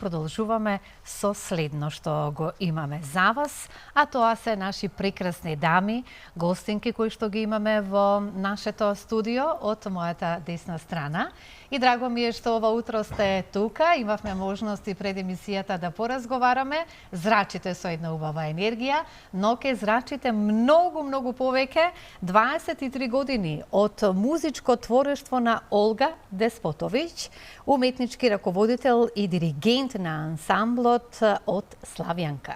продолжуваме со следно што го имаме за вас, а тоа се наши прекрасни дами, гостинки кои што ги имаме во нашето студио од мојата десна страна. И драго ми е што ова утро сте тука, имавме можности пред емисијата да поразговараме, зрачите со една убава енергија, но ке зрачите многу повеќе, 23 години од музичко творештво на Олга Деспотовиќ, уметнички раководител и диригент на ансамблот од Славјанка.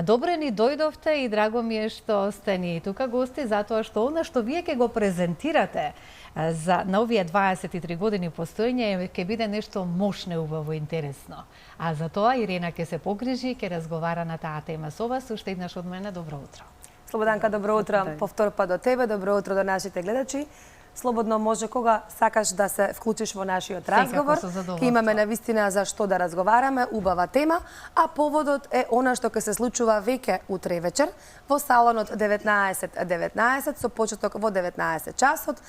Добре ни дојдовте и драго ми е што сте ни тука гости, затоа што она што вие ќе го презентирате за на овие 23 години постоење ќе биде нешто мощно, убаво, интересно. А за тоа Ирена ќе се погрижи и ќе разговара на таа тема со вас. Уште еднаш од мене, добро утро. Слободанка, добро утро. Повтор па до тебе, добро утро до нашите гледачи. Слободно може кога сакаш да се вклучиш во нашиот разговор. Ке имаме навистина за што да разговараме, убава тема, а поводот е она што ќе се случува веќе утре вечер во салонот 1919 со почеток во 19 часот.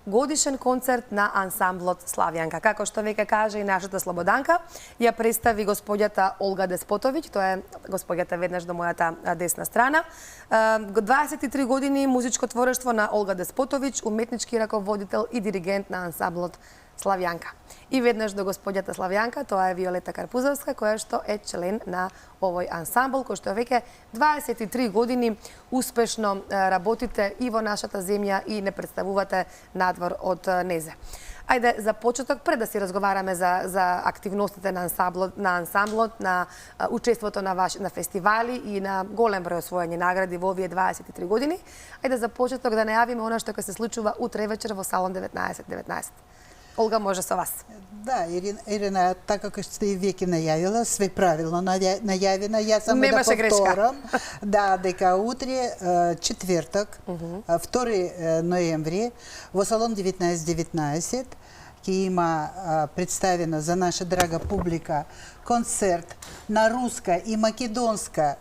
Годишен концерт на ансамблот Славјанка. Како што веќе каже и нашата Слободанка, ја представи господјата Олга Деспотовиќ, тоа е господјата веднаш до мојата десна страна. 23 години музичко творештво на Олга Деспотовиќ, уметнички раководител и диригент на ансамблот Славјанка. И веднаш до господјата Славјанка, тоа е Виолета Карпузовска, која што е член на овој ансамбл, кој што веќе 23 години успешно работите и во нашата земја и не представувате надвор од незе. Ајде, за почеток, пред да си разговараме за активностите на ансамблот, на учеството на фестивали и на голем број освоени награди во овие 23 години, ајде за почеток да најавиме она што ќе се случува утре вечер во салон 1919. Олга, може со вас. Да, Ирина, така како сте и веќе најавила, све правилно најавена. Јас само да повторам, да, дека утре, четвртак, 2 ноември, во салон 1919 ќе има представена за наша драга публика концерт на руска и македонска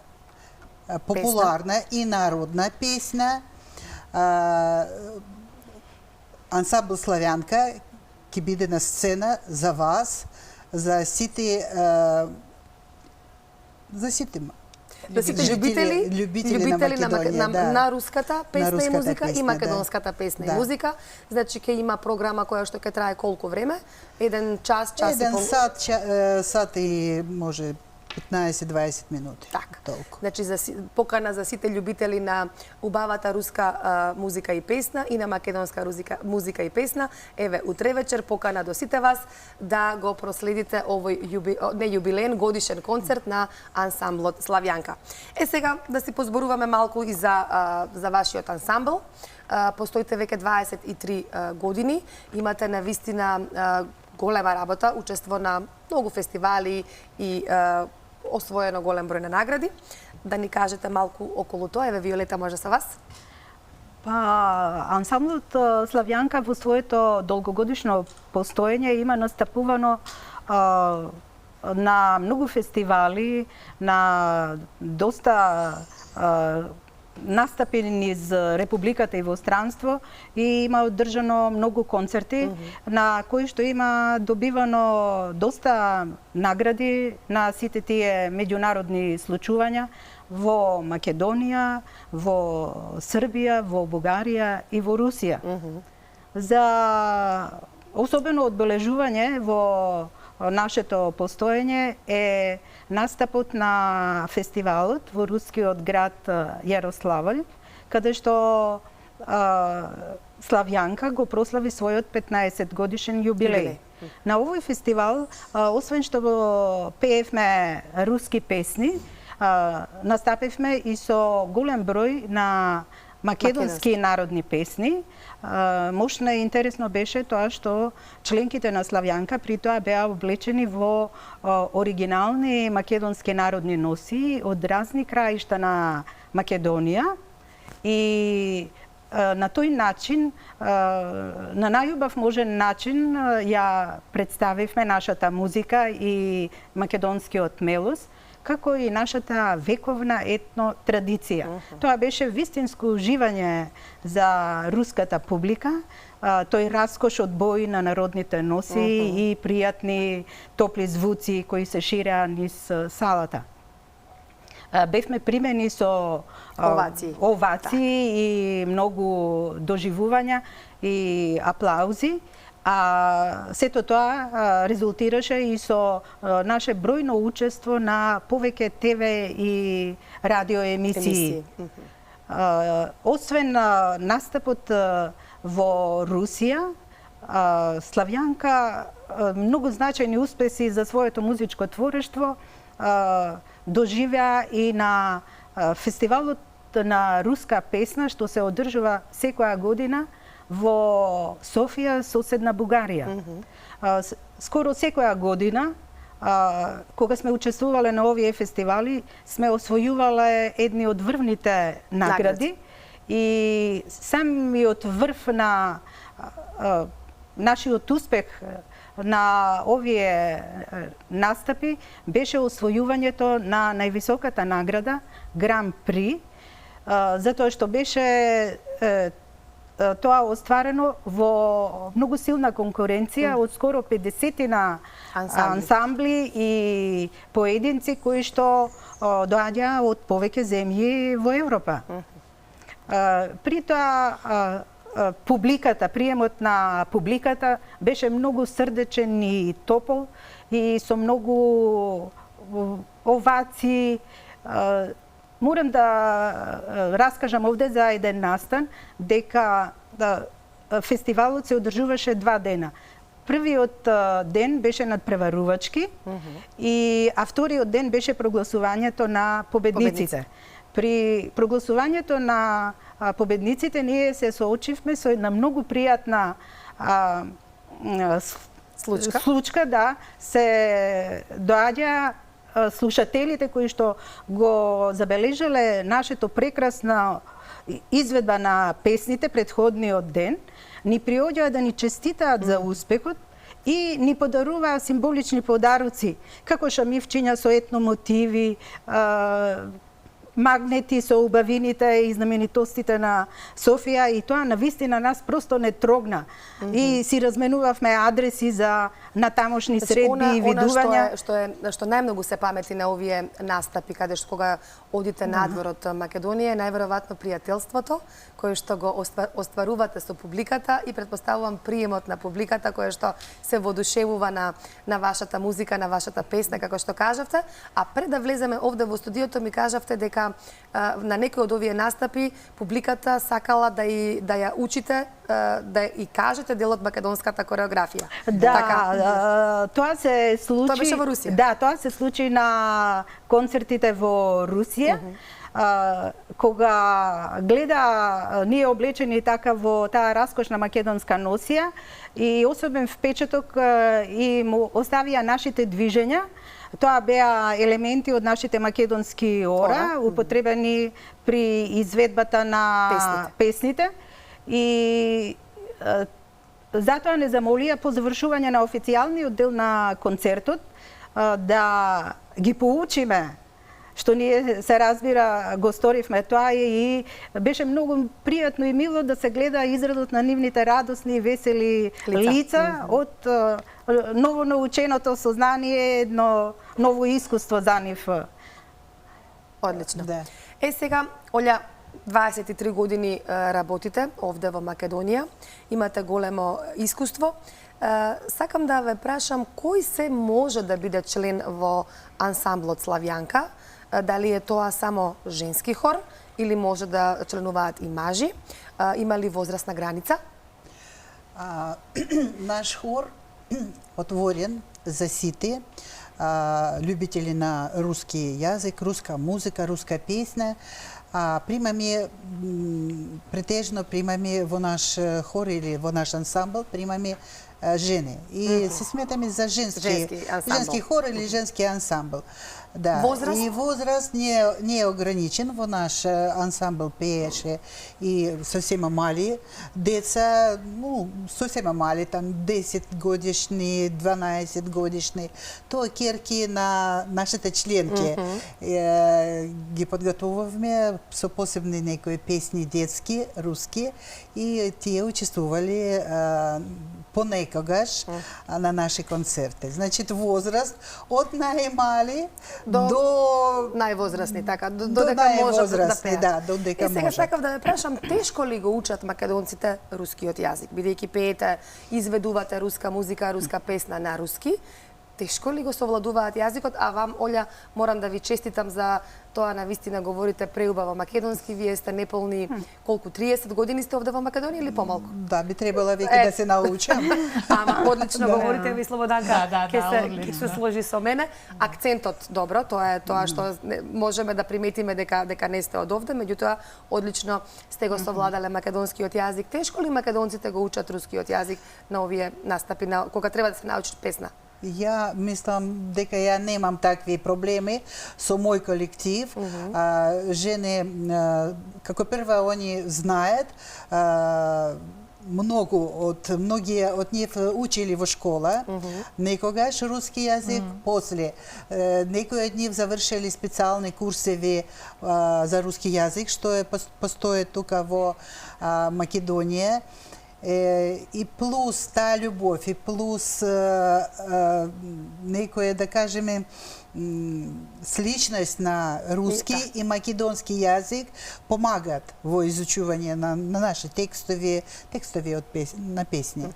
популарна и народна песна. Ансамбл Славјанка ќе биде на сцена за вас, за сите љубители на руската песна и музика и македонската песна и музика. Значи ќе има програма која што ќе трае колку време? Еден час, час и пол? Сат и може 15-20 минути. Така. Значи, покана за сите љубители на убавата руска музика и песна и на македонска музика и песна. Еве, утре вечер покана до сите вас да го проследите овој јубилеен годишен концерт на ансамблот Славјанка. Сега да си позборуваме малку и за вашиот ансамбл. Постоите веќе 23 години. Имате навистина голема работа, учество на многу фестивали и освоено голем број на награди. Да ни кажете малку околу тоа. Еве, Виолета, може со вас? Ансамблот Славјанка во своето долгогодишно постоење има настапувано на многу фестивали, на доста настапи низ Републиката и во странство и има одржано многу концерти на кои што има добивано доста награди на сите тие меѓународни случувања во Македонија, во Србија, во Бугарија и во Русија. За особено одбележување во нашето постоење е настапот на фестивалот во рускиот град Јарославль, каде што Славјанка го прослави својот 15 годишен јубилеј. На овој фестивал, освен што пеевме руски песни, настапивме и со голем број на македонски народни песни. Мощно и интересно беше тоа што членките на Славјанка при тоа беа облечени во оригинални македонски народни носи од разни краишта на Македонија и на тој начин, на најубав можен начин, ја представивме нашата музика и македонскиот мелос, како и нашата вековна етно традиција. Тоа беше вистинско уживање за руската публика. Тој раскош од бои на народните носи и пријатни топли звуци кои се ширеа низ салата. Бевме примени со овации и многу доживувања и аплаузи, а сето тоа резултираше и со наше бројно учество на повеќе ТВ и радиоемисии. Освен настапот во Русија, Славјанка многу значајни успеси за своето музичко творештво доживеа и на фестивалот на руска песна, што се одржува секоја година во Софија, соседна Бугарија. Скоро секоја година, кога сме учествувале на овие фестивали, сме освојувале едни од врвните награди и самиот врв на нашиот успех на овие настапи беше освојувањето на највисоката награда Гран При, затоа што беше тоа остварено во многу силна конкуренција од скоро 50 ансамбли и поединци кои што доаѓаа од повеќе земји во Европа. При тоа публиката, приемот на публиката беше многу срдечен и топол и со многу овации. Морам да раскажам овде за еден настан дека фестивалот се одржуваше 2 дена. Првиот ден беше надпреварувачки, а вториот ден беше прогласувањето на победниците. При прогласувањето на победниците ние се соочивме со една многу пријатна случка, да, се доаѓа слушателите кои што го забележале нашето прекрасна изведба на песните предходниот ден, ни приоѓаа да ни честитаат за успехот и ни подаруваа символични подароци, како шамивчиња со етно мотиви, магнети со убавините и знаменитостите на Софија, и тоа навистина нас просто не трогна. И си разменувавме адреси за натамошни средби и видувања. Што најмногу се памети на овие настапи, каде што кога одите надвор од Македонија, најверојатно пријателството кое што го остварувате со публиката и претпоставувам приемот на публиката која што се воодушевува на вашата музика, на вашата песна, како што кажавте. А пред да влеземе овде во студиото ми кажавте дека на некои од овие настапи публиката сакала да ја учите, да и кажете дел од македонската кореографија. Да, тоа се случи. Тоа беше во Русија. Да, тоа се случи на концертите во Русија. Кога гледа ние облечени така во таа раскошна македонска носија и особен впечаток и му оставија нашите движења. Тоа беа елементи од нашите македонски ора, употребени при изведбата на песните. И затоа не замолија по завршување на официјалниот дел на концертот да ги поучиме, што ние се разбира го сторивме тоа и беше многу пријатно и мило да се гледа израдот на нивните радосни и весели лица од ново наученото сознание, едно ново искуство за нив. Одлично. Сега, Олја, 23 години работите овде во Македонија, имате големо искуство. Сакам да ве прашам, кој се може да биде член во ансамблот Славјанка? Дали е тоа само женски хор или може да членуваат и мажи? Има ли возрастна граница? Наш хор отворен за сите любители на руски јазик, руска музика, руска песна. Претежно примаме во наш хор или во наш ансамбл, примаме жени. И се сметаме за женски хор или женски ансамбл. Да. Возраст? И возраст не ограничен. Во наш ансамбл пееше и совсем мали деца, ну, совсем мали, там 10 годишни, 12 годишни. То керки на нашите членки. Ги подготовуваме со посебни некои песни детски, руски, и тие учествували понекогаш на наши концерти. Значит, возраст от најмали до највозрастни, така, до дека можат да највозрастни, пеат. да, до дека сега можат. сакав да ве прашам, тешко ли го учат македонците рускиот јазик? Бидејќи пеете, изведувате руска музика, руска песна на руски, тешко ли го совладуваат јазикот? А вам, Олја, морам да ви честитам за тоа, навистина говорите преубаво македонски, вие сте неполни, колку, 30 години сте овде во Македонија или помалку? Да, би требала веќе да се научам. Ама одлично говорите ви, Слободанка, ќе се одлично. сложи со мене. Акцентот добро, тоа е тоа што можеме да приметиме дека не сте од овде, меѓутоа одлично сте го совладале македонскиот јазик. Тешко ли македонците го учат рускиот јазик на овие настапи, кога треба да се научат песна? Ја мислам дека ја немам такви проблеми со мој колектив. Жене, како прва, они знаат, многие од нив учили во школа, некогаш руски јазик, после некои од нив завршили специјални курсеви за руски јазик, што постои тука во Македонија. И плюс таа љубов, и плюс некоја, да кажеме, сличност на руски и македонски јазик помагат во изучување на наши текстови на песни.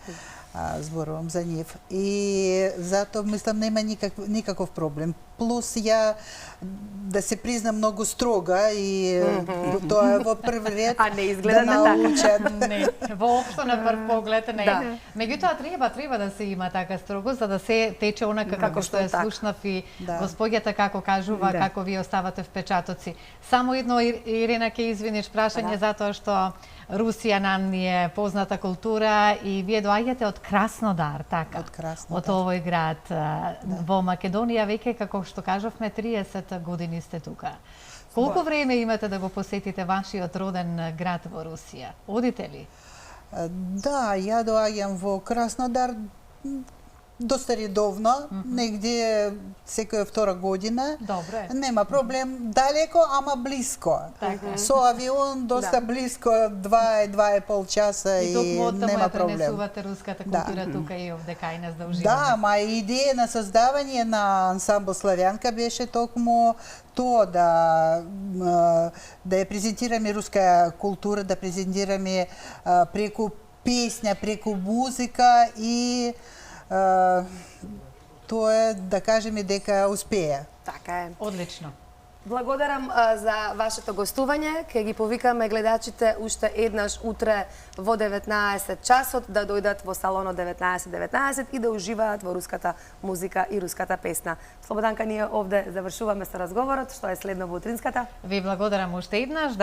Зборувам за нив. И затоа мислам нема никаков проблем. Плюс ја, да се призна, многу строга и тоа во прв ред а не изгледа да научат. Не, воопшто на прв поглед не. Меѓутоа треба да се има така строго за да се тече онака како што е слушнав и господјата како кажува, како ви оставате впечатоци. Само едно, Ирина, ќе извиниш прашање затоа што Русија нам ни е позната култура и вие доаѓате од Краснодар, така? Од Краснодар. Од овој град. Во Македонија веќе, како што кажавме, 30 години сте тука. Колку време имате да го посетите вашиот роден град во Русија? Одите ли? Да, ја доаѓам во Краснодар доста редовно, негде секоја втора година. Добре. Нема проблем, далеко, ама блиско. Со авион доста блиско, 2,5 часа и нема проблем. Пренесувате руската култура тука и овде кај нас да уживаме. Да, ма идеја на создавање на ансамбл Славјанка беше токму тоа да ја презентираме руска култура, да презентираме преку песња, преку музика и тоа е, да кажеме, дека успеа. Така е. Одлично. Благодарам за вашето гостување. Ке ги повикаме гледачите уште еднаш утре во 19 часот да дојдат во салонот 1919 и да уживаат во руската музика и руската песна. Слободанка, ние овде завршуваме со разговорот, што е следно во утринската. Ви благодарам уште еднаш.